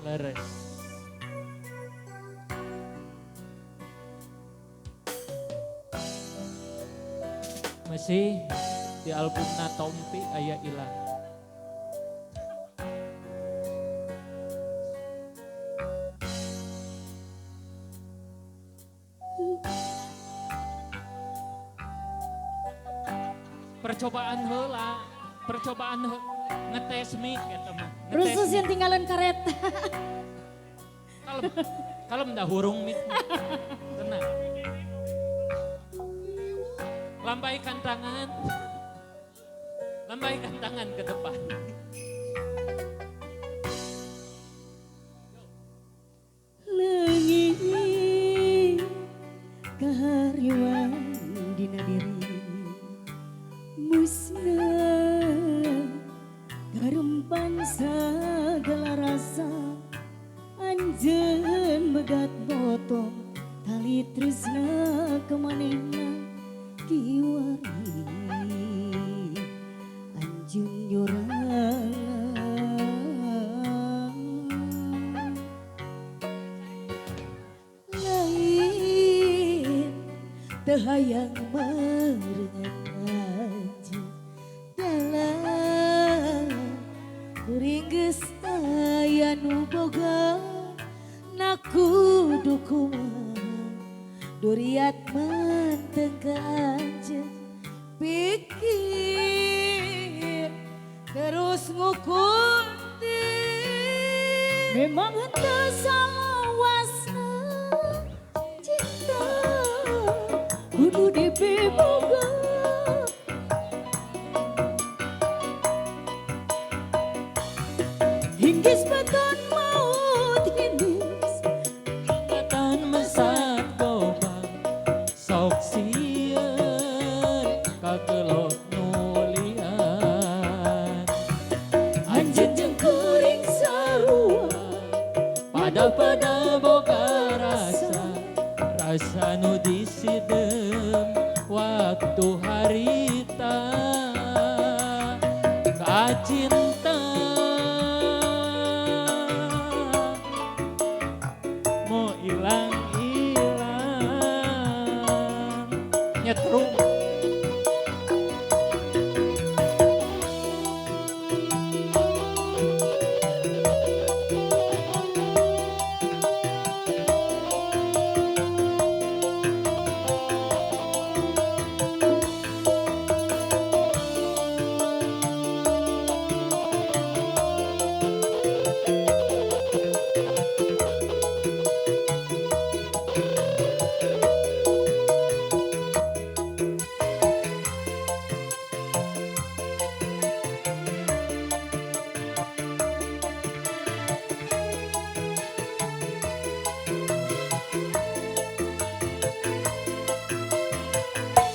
Leres. Masih di albumna Tompi aya ilang. Percobaan heula, percobaan ngetes mic eta mah. Rusus yang tinggalan kereta. Kalem dah hurung mic. Tenang. Lambaikan tangan. Lambaikan tangan ke depan. Leungit kahariwan dina diri musnah garempan sagala rasa anjeun begat boto tali tresna kemanehna kiwari anjeun nyorang lain teu hayang merengan anjeun dalam kuring geus aya nu boga nakudu kumaha duriat manteng ka anjeun pikir terus ngukur memang henteu salawasna cinta kudu dipiboga hinggis beton maut hindus Angkatan mesat gobang sok sieun kagelot nulian anjeun jeung kuring sarua pada boga rasa nu disidem waktu harita kacinta mau ilang nyetrum.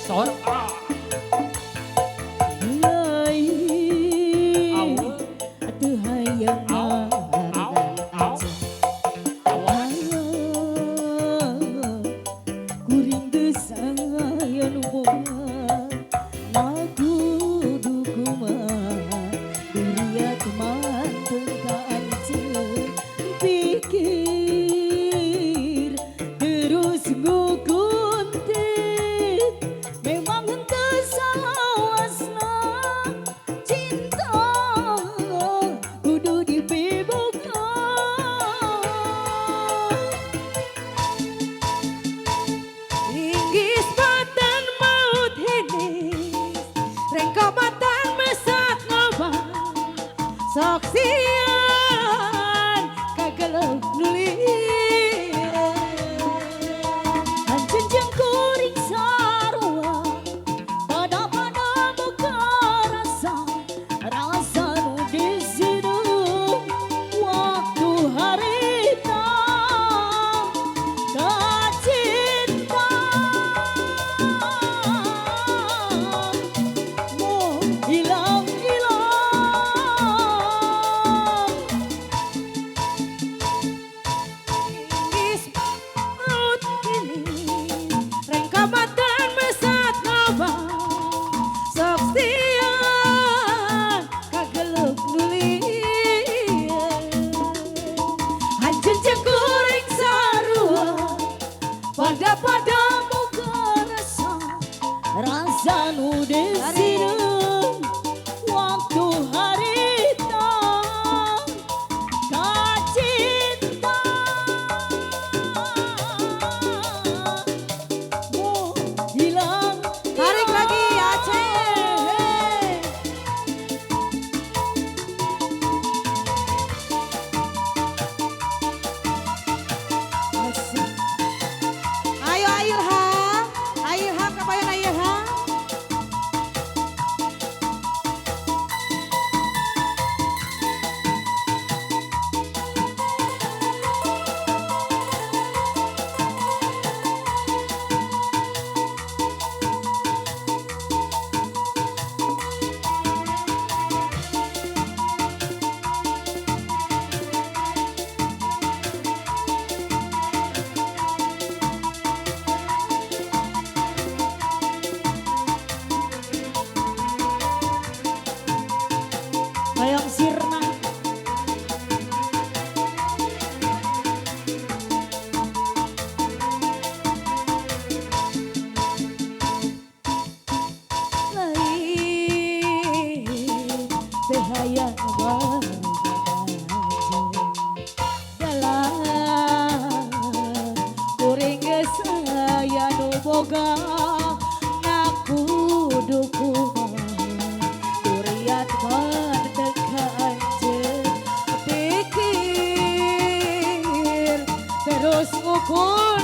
Sor lain teu hayang kuring geus aya nu boga nakudu kumaha duriat manteng ka anjeun pikir terus ngukuntit memang Sanu desireng waktu harita kacinta mau hilang Tarik lagi Aceh. asik. Ayo Ailham. Ailham kabayan Ailham. Hayang sirna lain behayang dalam kuring geus aya nu boga ngaku dukung kuriat mendekat pikir terus ngukur